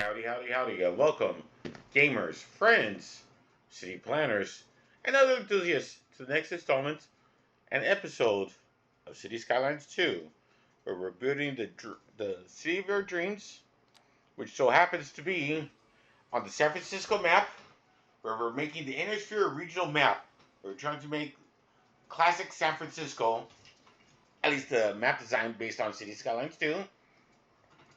Howdy. Welcome, gamers, friends, city planners, and other enthusiasts to the next installment and episode of City Skylines II, where we're building the city of our dreams, which so happens to be on the San Francisco map, where we're making the Inner Sphere regional map. We're trying to make classic San Francisco, at least the map design based on City Skylines II,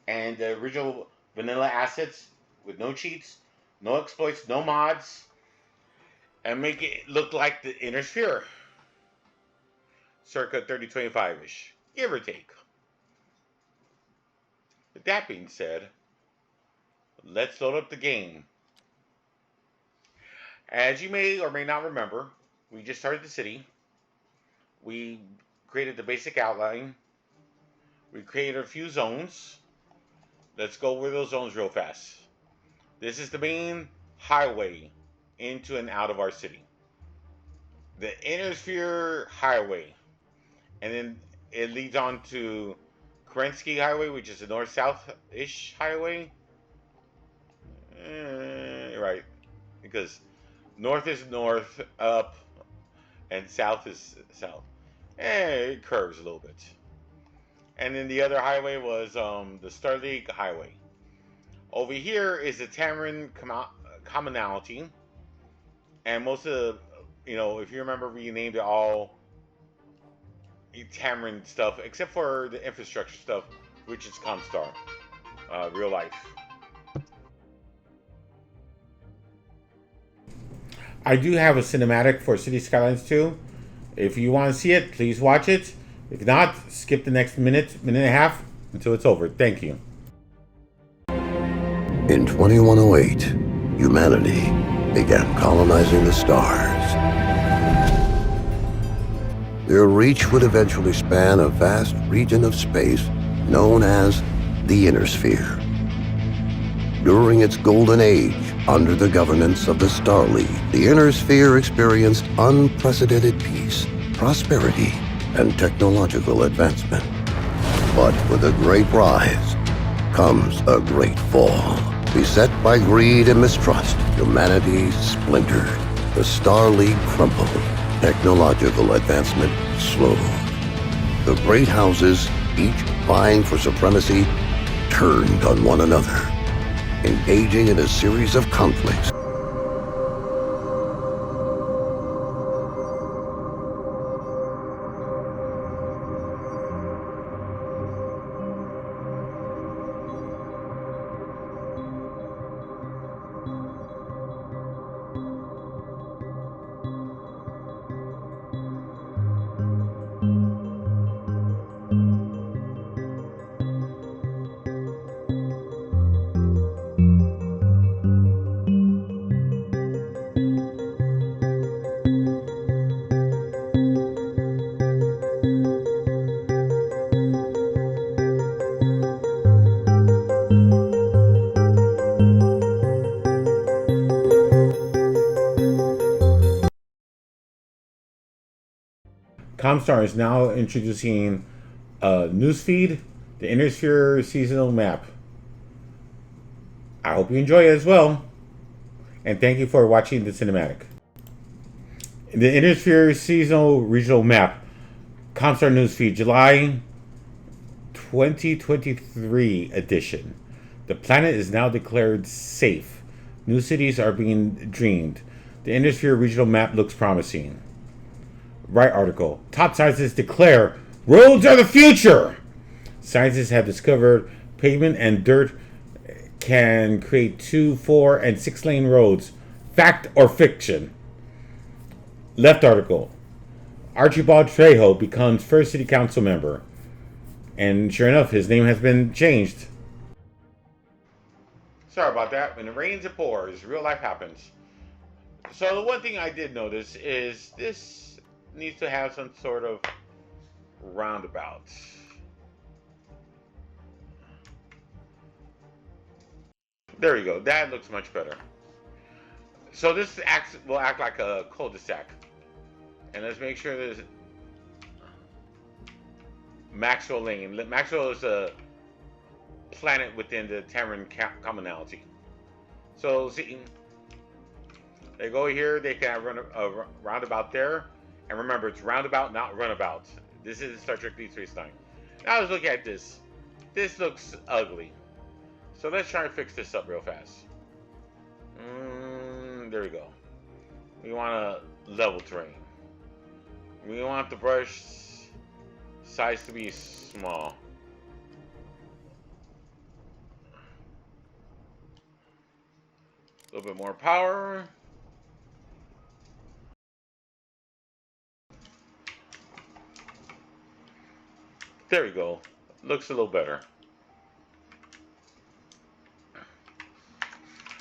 and the original vanilla assets with no cheats, no exploits, no mods, and make it look like the Inner Sphere, circa 3025-ish, give or take. With that being said, let's load up the game. As you may or may not remember, we just started the city. We created the basic outline. We created a few zones. Let's go over those zones real fast. This is the main highway into and out of our city. The Inner Sphere Highway. And then it leads on to Kerensky Highway, which is the north-south-ish highway. Right. Because north is north, up, and south is south. It curves a little bit. And then the other highway was the Starleague Highway. Over here is the Tamarin Commonality. And most of the, if you remember, we named it all Tamarin stuff, except for the infrastructure stuff, which is ComStar, real life. I do have a cinematic for City Skylines 2. If you want to see it, please watch it. If not, skip the next minute and a half until it's over. Thank you. In 2108, humanity began colonizing the stars. Their reach would eventually span a vast region of space known as the Inner Sphere. During its golden age, under the governance of the Starleague, the Inner Sphere experienced unprecedented peace, prosperity, and technological advancement. But with a great rise comes a great fall. Beset by greed and mistrust, humanity splintered. The Starleague crumbled. Technological advancement slowed. The great houses, each vying for supremacy, turned on one another, engaging in a series of conflicts. ComStar is now introducing a newsfeed, the Inner Sphere seasonal map. I hope you enjoy it as well. And thank you for watching the cinematic. The Inner Sphere seasonal regional map, ComStar newsfeed, July 2023 edition. The planet is now declared safe. New cities are being dreamed. The Inner Sphere regional map looks promising. Right article. Top scientists declare roads are the future. Scientists have discovered pavement and dirt can create 2, 4, and 6-lane roads. Fact or fiction? Left article. Archibald Trejo becomes first city council member. And sure enough, his name has been changed. Sorry about that. When it rains, it pours. Real life happens. So the one thing I did notice is this needs to have some sort of roundabout. There we go. That looks much better. So this will act like a cul-de-sac. And let's make sure there's Maxwell Lane. Maxwell is a planet within the Terran commonality. So see, they go here, they can run a roundabout there, and remember, it's roundabout, not runabout. This is Star Trek Deep Space Nine. Now let's look at this. This looks ugly. So let's try and fix this up real fast. There we go. We want a level terrain. We want the brush size to be small. A little bit more power. There we go. Looks a little better.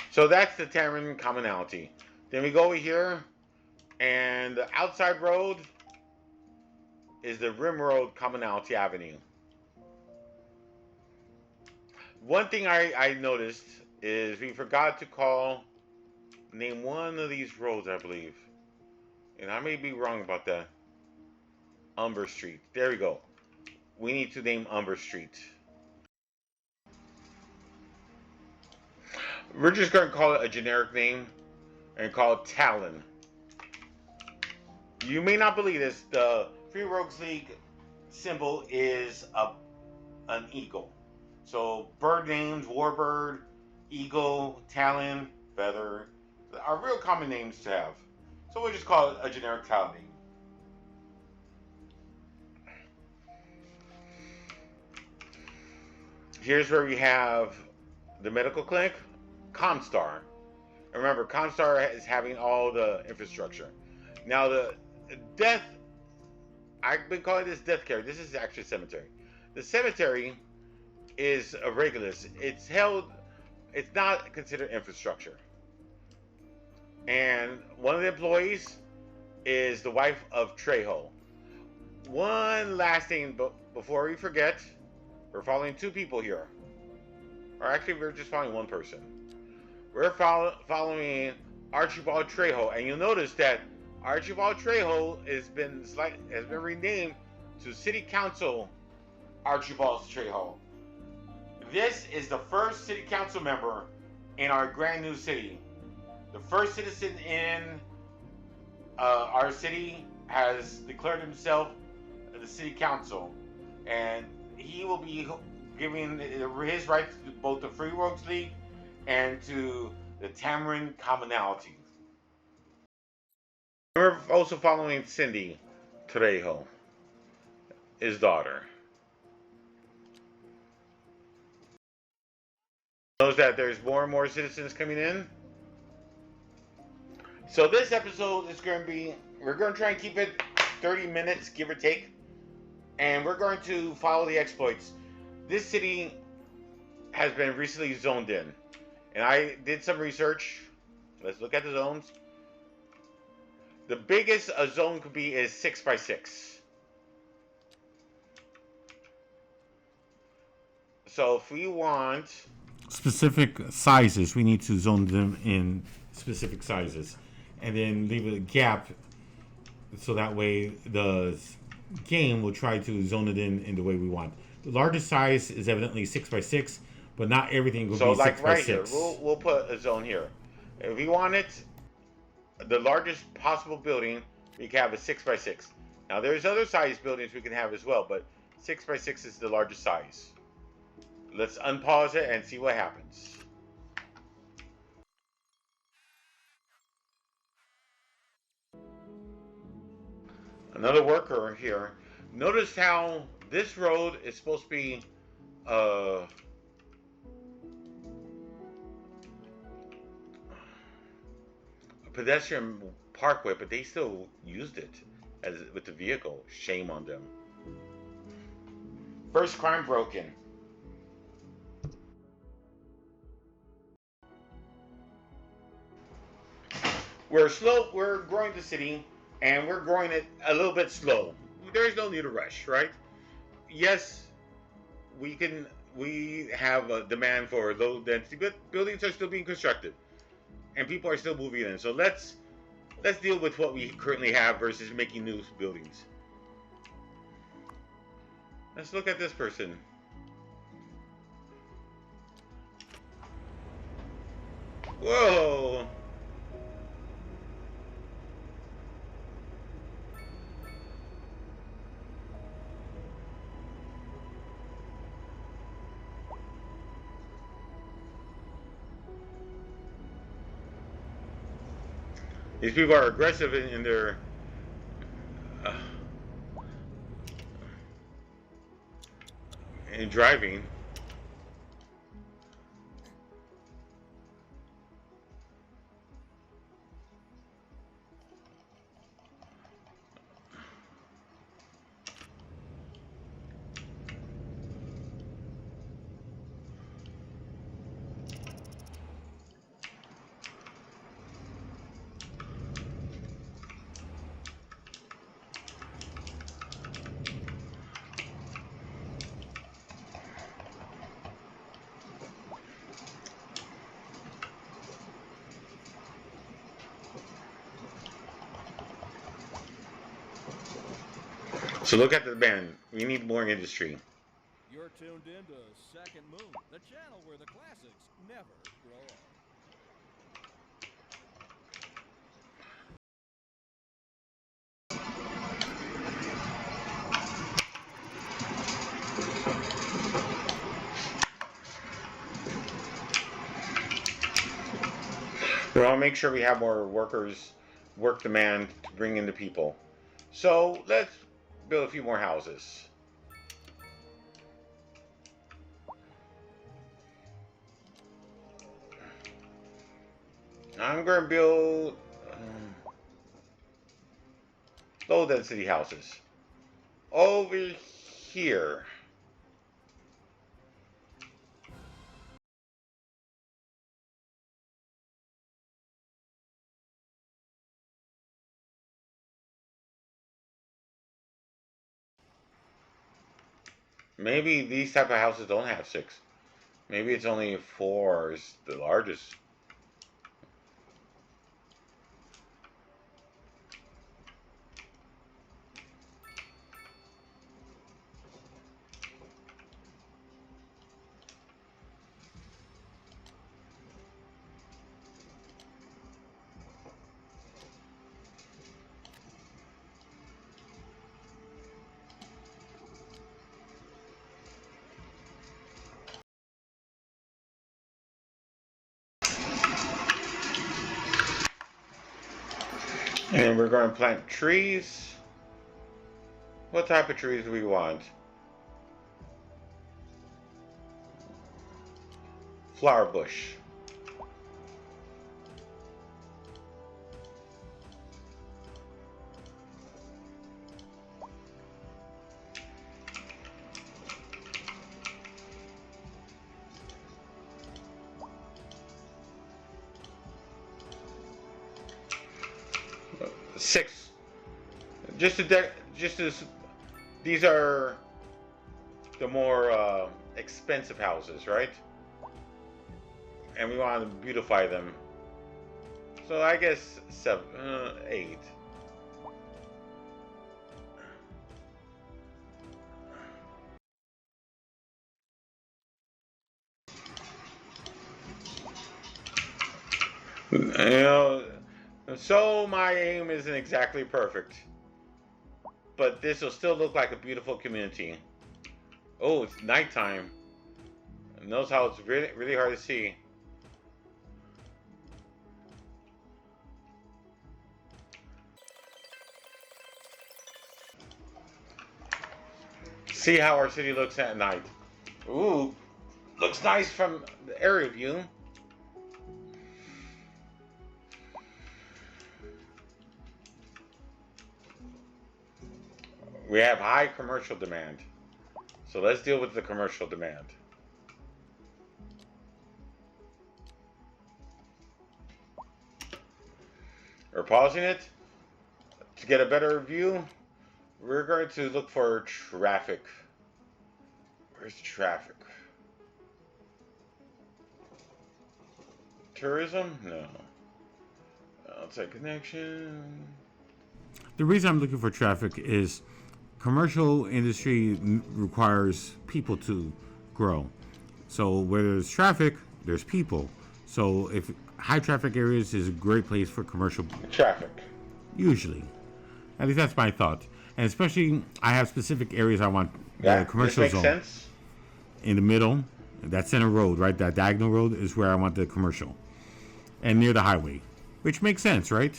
So that's the Terran commonality. Then we go over here, and the outside road is the Rim Road Commonality Avenue. One thing I noticed is we forgot to name one of these roads, I believe. And I may be wrong about that. Umber Street. There we go. We need to name Umber Street. We're just going to call it a generic name and call it Talon. You may not believe this. The Free Rogues League symbol is an eagle. So bird names, Warbird, Eagle, Talon, Feather are real common names to have. So we'll just call it a generic Talon name. Here's where we have the medical clinic, ComStar. And remember, ComStar is having all the infrastructure. Now the death, I've been calling this death care. This is actually a cemetery. The cemetery is a Regulus. It's not considered infrastructure. And one of the employees is the wife of Trejo. One last thing before we forget, we're following two people here. Or actually, we're just following one person. We're following Archibald Trejo, and you'll notice that Archibald Trejo has been renamed to City Council Archibald Trejo. This is the first City Council member in our brand new city. The first citizen in our city has declared himself the City Council, and he will be giving his rights to both the Free Rogues League and to the Terran commonality. We're also following Cindy Trejo, his daughter. Knows that there's more and more citizens coming in. So this episode is going to be, we're going to try and keep it 30 minutes, give or take. And we're going to follow the exploits. This city has been recently zoned in. And I did some research. Let's look at the zones. The biggest a zone could be is 6x6. So if we want specific sizes, we need to zone them in specific sizes. And then leave a gap so that way the game will try to zone it in the way we want. The largest size is evidently 6x6, but not everything will be 6x6. So like right here, we'll put a zone here. If we want it, the largest possible building, we can have a 6x6. Now there's other size buildings we can have as well, but 6x6 is the largest size. Let's unpause it and see what happens. Another worker here. Notice how this road is supposed to be a pedestrian parkway, but they still used it as with the vehicle. Shame on them. First crime broken. We're growing the city, and we're growing it a little bit slow. There's no need to rush, right? Yes, we have a demand for low density, but buildings are still being constructed, and people are still moving in. So let's deal with what we currently have versus making new buildings. Let's look at this person. Whoa! These people are aggressive in their in driving. So look at the band. We need more industry. You're tuned into Second Moon, the channel where the classics never grow old. We want to make sure we have more workers, work demand to bring in the people. So let's build a few more houses. I'm going to build low density houses over here. Maybe these type of houses don't have 6. Maybe it's only 4 is the largest. And we're going to plant trees. What type of trees do we want? Flower bush. Six. Just as these are the more expensive houses, right? And we want to beautify them. So I guess 8. You know, so my aim isn't exactly perfect, but this will still look like a beautiful community. Oh, it's nighttime. Notice how it's really hard to see. See how our city looks at night. Ooh, looks nice from the area view. We have high commercial demand. So let's deal with the commercial demand. We're pausing it. To get a better view, we're going to look for traffic. Where's traffic? Tourism? No. Outside connection. The reason I'm looking for traffic is commercial industry requires people to grow. So where there's traffic, there's people. So if high traffic areas is a great place for commercial, Traffic. usually. At least that's my thought. And especially, I have specific areas I want Yeah, the commercial this makes zone. sense. In the middle, that center road, right? That diagonal road is where I want the commercial. And near the highway, which makes sense, right?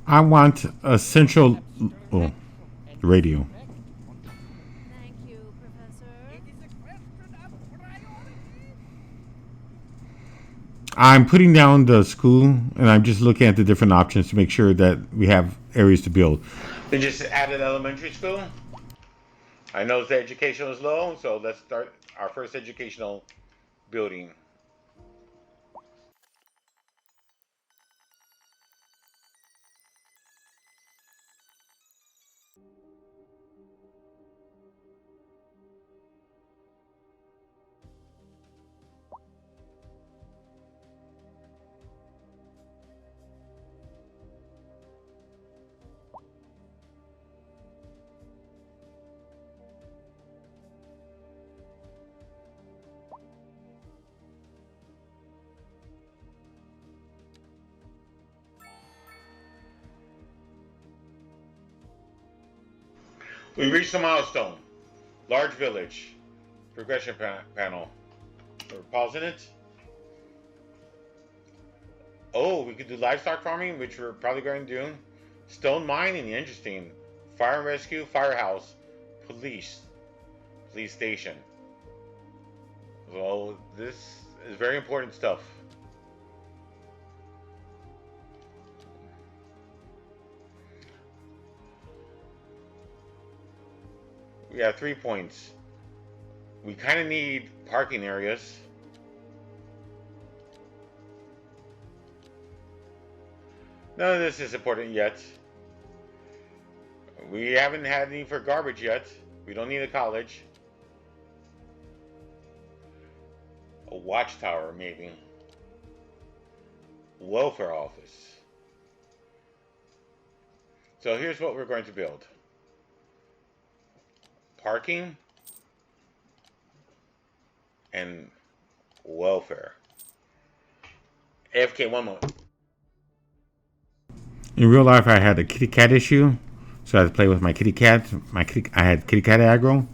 I want a central radio. Thank you, Professor. I'm putting down the school and I'm just looking at the different options to make sure that we have areas to build. They just added elementary school. I know the education is low, so let's start our first educational building. We reached a milestone. Large village. Progression panel. We're pausing it. Oh, we could do livestock farming, which we're probably going to do. Stone mining, interesting. Fire and rescue, firehouse, police station. So this is very important stuff. We have 3 points. We kind of need parking areas. None of this is important yet. We haven't had any for garbage yet. We don't need a college. A watchtower, maybe. Welfare office. So here's what we're going to build. Parking and welfare. AFK, one moment. In real life, I had a kitty cat issue, so I had to play with my kitty cat. I had kitty cat aggro.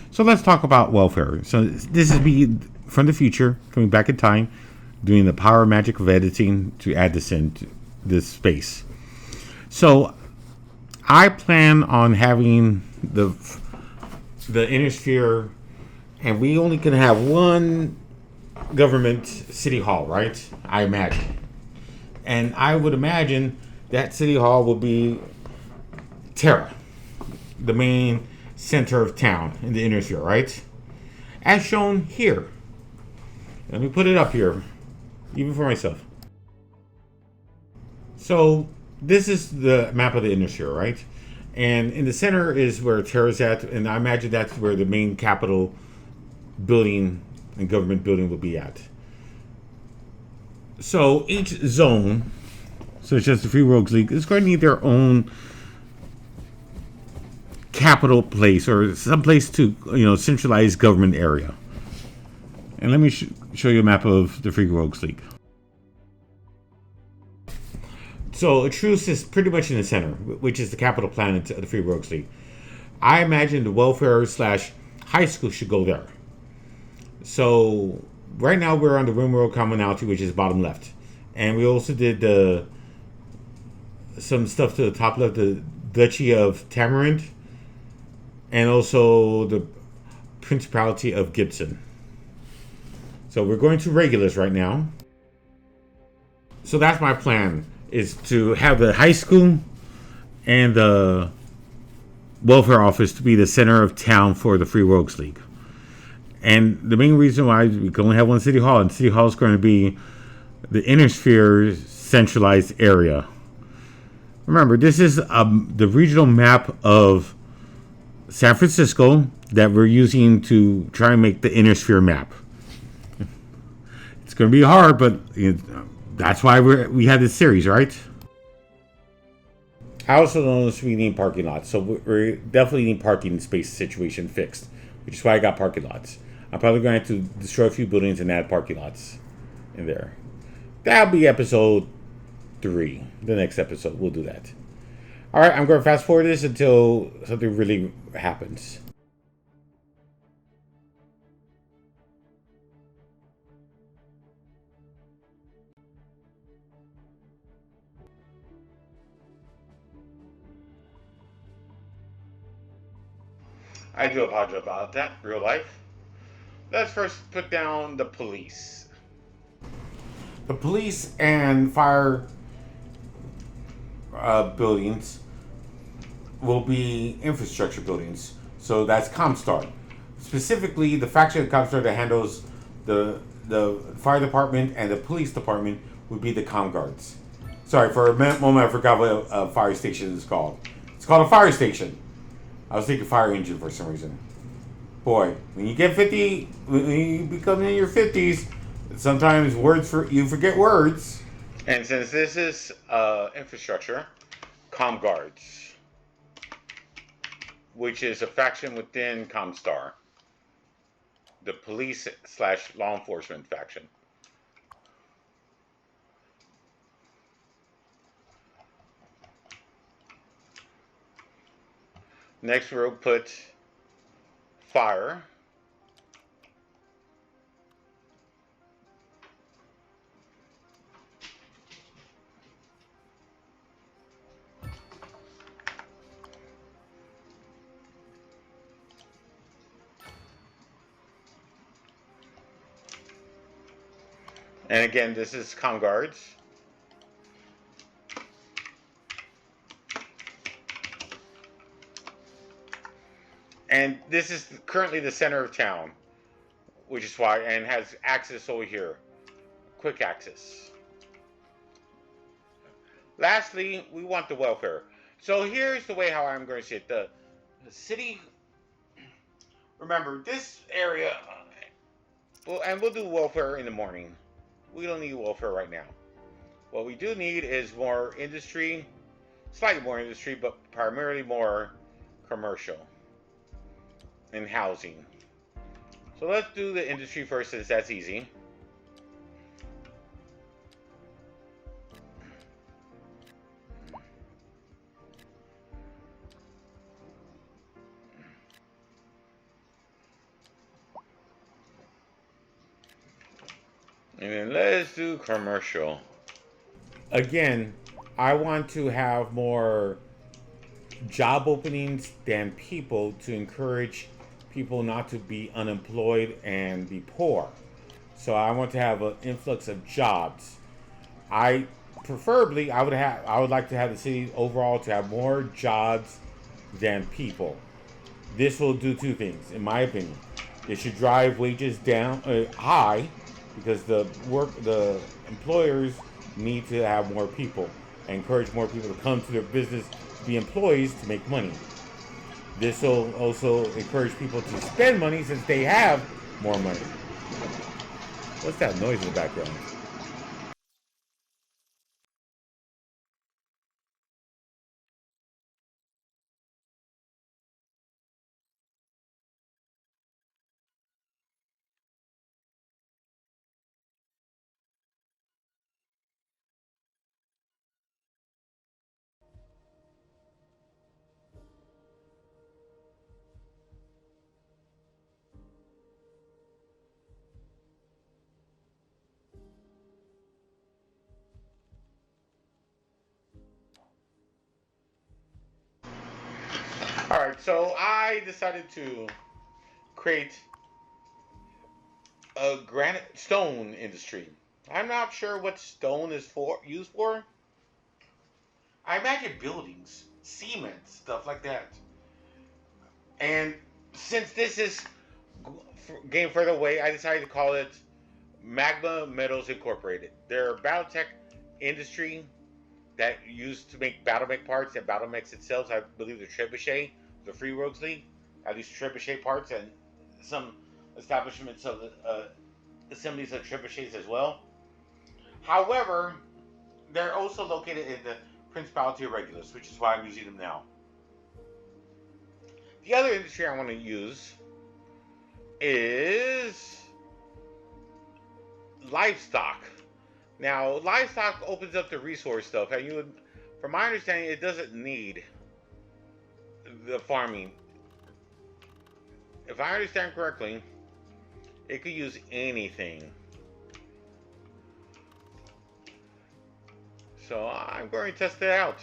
So let's talk about welfare. So this is me from the future, coming back in time, doing the power magic of editing to add this into this space. So I plan on having the inner sphere, and we only can have one government city hall, right? I imagine. And I would imagine that city hall will be Terra, the main center of town in the inner sphere, right? As shown here. Let me put it up here, even for myself. So this is the map of the inner sphere, right? And in the center is where Terra's at, and I imagine that's where the main capital building and government building will be at. So each zone, such as the Free Rogues League, is going to need their own capital place or some place to, centralize government area. And let me show you a map of the Free Rogues League. So Truce is pretty much in the center, which is the capital planet of the Free Rogues League. I imagine the welfare / high school should go there. So right now we're on the Rimworld Commonalty, which is bottom left. And we also did some stuff to the top left, the Duchy of Tamarind, and also the Principality of Gibson. So we're going to Regulus right now. So that's my plan, is to have the high school and the welfare office to be the center of town for the Free Rogues League. And the main reason why we can only have one city hall, and city hall is going to be the inner sphere centralized area. Remember, this is the regional map of San Francisco that we're using to try and make the inner sphere map. It's going to be hard, but that's why we had this series, right? I also noticed we need parking lots, so we definitely need parking space situation fixed, which is why I got parking lots. I'm probably going to have to destroy a few buildings and add parking lots in there. That'll be episode 3. The next episode, we'll do that. Alright, I'm going to fast forward this until something really happens. I do apologize about that, real life. Let's first put down the police. The police and fire buildings will be infrastructure buildings. So that's ComStar. Specifically, the faction of ComStar that handles the fire department and the police department would be the Com Guards. Sorry, for a moment I forgot what a fire station is called. It's called a fire station. I was thinking fire engine for some reason. Boy, when you get 50, when you become in your 50s, sometimes you forget words. And since this is infrastructure, Com Guards, which is a faction within ComStar, the police/law enforcement faction. Next, we'll put fire. And again, this is Com Guards. And this is currently the center of town, which is why, and has access over here. Quick access. Lastly, we want the welfare. So here's the way how I'm going to see it. The city, remember this area, well, and we'll do welfare in the morning. We don't need welfare right now. What we do need is more industry, slightly more industry, but primarily more commercial and housing. So let's do the industry first, since that's easy. And then let's do commercial. Again, I want to have more job openings than people to encourage people not to be unemployed and be poor. So I want to have an influx of jobs. Preferably I would like to have the city overall to have more jobs than people. This will do two things, in my opinion. It should drive wages down high, because the employers need to have more people and encourage more people to come to their business to be employees to make money. This will also encourage people to spend money since they have more money. What's that noise in the background? Alright, so I decided to create a granite stone industry. I'm not sure what stone is used for. I imagine buildings, cement, stuff like that. And since this is getting further away, I decided to call it Magma Metals Incorporated. They're Battletech industry that used to make Battletech parts and Battletech itself. I believe the Trebuchet, the Free Rogues League, at least Trebuchet parts and some establishments of assemblies of Trebuchets as well. However, they're also located in the Principality of Regulus, which is why I'm using them now. The other industry I want to use is livestock. Now, livestock opens up the resource stuff, and you would, from my understanding, it doesn't need the farming. If I understand correctly, it could use anything. So I'm going to test it out.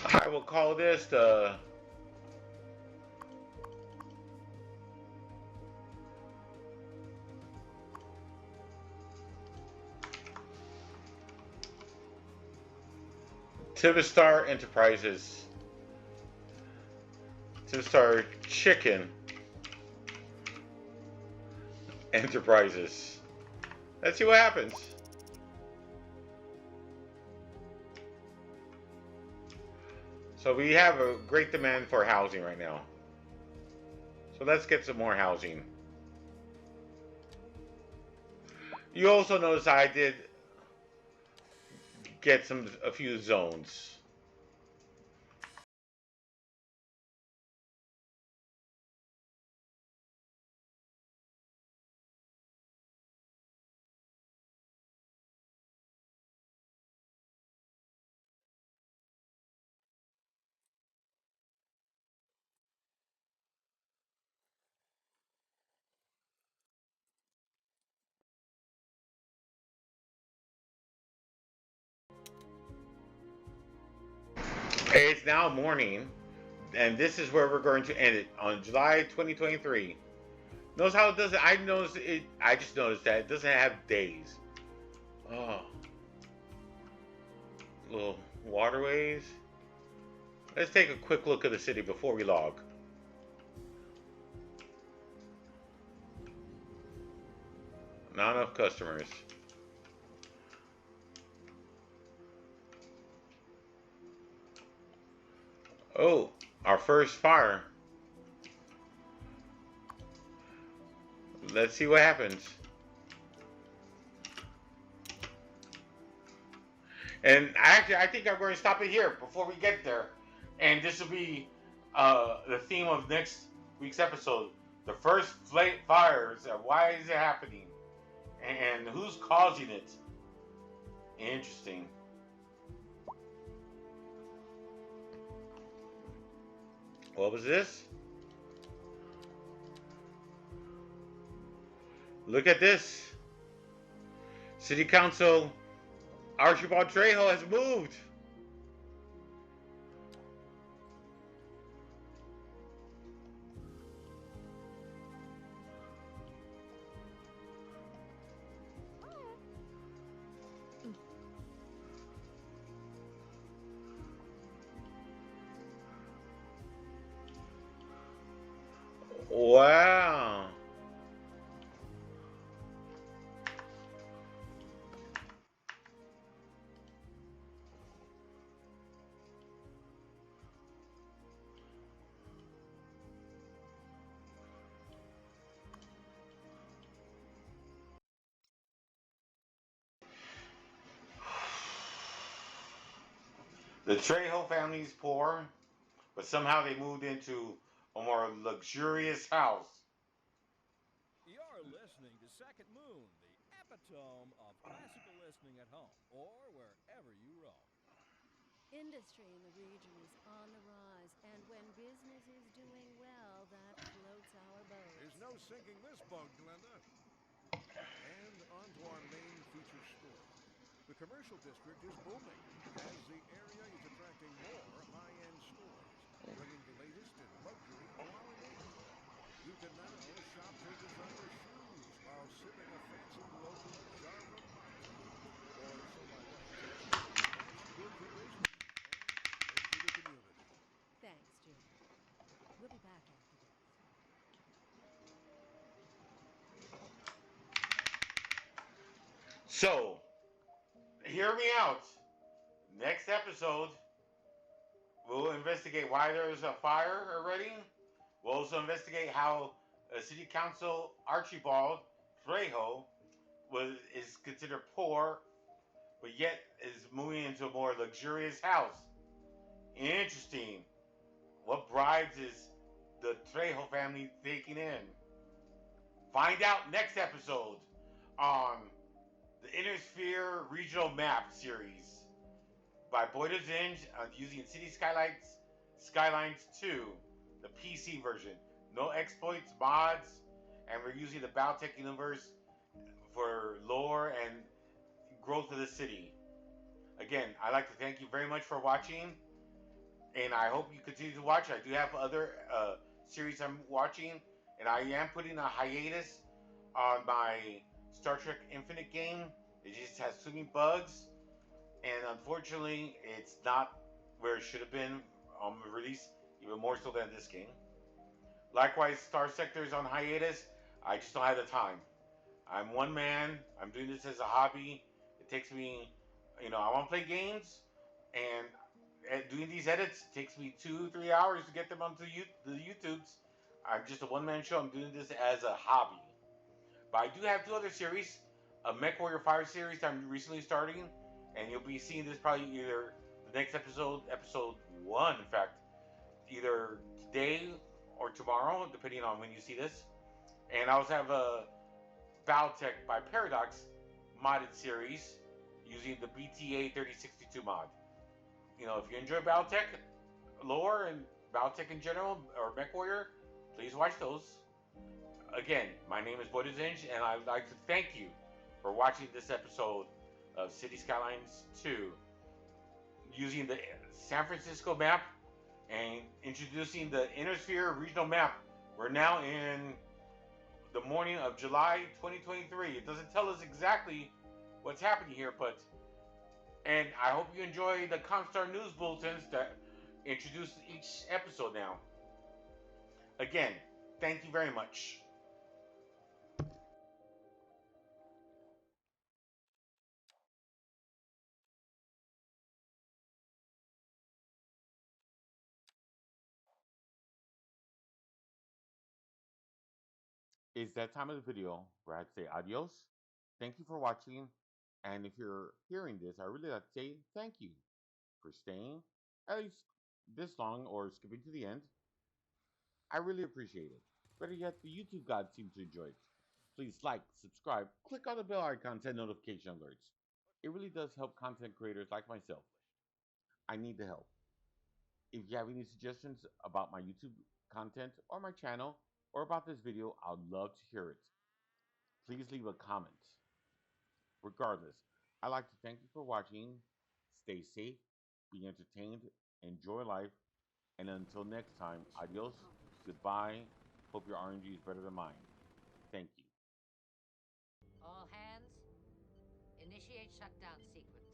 I will call this the Tivistar Enterprises. Tivistar Chicken Enterprises. Let's see what happens. So we have a great demand for housing right now. So let's get some more housing. You also notice I did get a few zones. It's now morning, and this is where we're going to end it on July 2023. Notice how it doesn't. I noticed it. I just noticed that it doesn't have days. Oh, little waterways. Let's take a quick look at the city before we log. Not enough customers. Oh, our first fire. Let's see what happens. And actually, I think I'm going to stop it here before we get there. And this will be the theme of next week's episode. The first fires. Why is it happening? And who's causing it? Interesting. What was this? Look at this. City Council Archibald Trejo has moved. Wow. The Trejo family's poor, but somehow they moved into a more luxurious house. You're listening to Second Moon, the epitome of classical listening at home or wherever you roam. Industry in the region is on the rise, and when business is doing well, that floats our boat. There's no sinking this boat, Glenda. And on to our main feature story. The commercial district is booming as the area is attracting more high-end stores, bringing the latest in luxury to our neighborhood. You can now shop for designer shoes while sipping a fancy local Java mocktail. Or so my wife tells me. That's good for business and good for the community. Thanks, Jim. We'll be back after this. So, hear me out. Next episode, we'll investigate why there's a fire already. We'll also investigate how a city council Archibald Trejo is considered poor, but yet is moving into a more luxurious house. Interesting. What bribes is the Trejo family taking in? Find out next episode on the Inner Sphere Regional Map series by BoydofZINJ using City Skylines II, the PC version. No exploits, mods, and we're using the Battletech Universe for lore and growth of the city. Again, I'd like to thank you very much for watching, and I hope you continue to watch. I do have other series I'm watching, and I am putting a hiatus on my Star Trek Infinite game. It just has too many bugs, and unfortunately, it's not where it should have been on the release, even more so than this game. Likewise, Star Sector is on hiatus. I just don't have the time. I'm one man. I'm doing this as a hobby. It takes me, I want to play games, and doing these edits takes me 2-3 hours to get them onto the YouTubes. I'm just a one-man show. I'm doing this as a hobby. But I do have 2 other series. A Mech Warrior Fire series I'm recently starting, and you'll be seeing this probably either the next episode 1, in fact, either today or tomorrow, depending on when you see this. And I also have a Battletech by Paradox modded series using the BTA 3062 mod. If you enjoy Battletech lore and Battletech in general, or Mech Warrior, please watch those. Again, my name is BoydofZINJ, and I'd like to thank you for watching this episode of City Skylines II, using the San Francisco map and introducing the Inner Sphere regional map. We're now in the morning of July 2023. It doesn't tell us exactly what's happening here, and I hope you enjoy the ComStar news bulletins that introduce each episode now. Again, thank you very much. It's that time of the video where I'd say adios. Thank you for watching. And if you're hearing this, I really like to say thank you for staying at least this long or skipping to the end. I really appreciate it. Better yet, the YouTube gods seem to enjoy it. Please like, subscribe, click on the bell icon, send notification alerts. It really does help content creators like myself. I need the help. If you have any suggestions about my YouTube content or my channel or about this video, I'd love to hear it. Please leave a comment. Regardless, I'd like to thank you for watching. Stay safe, be entertained, enjoy life, and until next time, adios, goodbye. Hope your RNG is better than mine. Thank you. All hands, initiate shutdown sequence.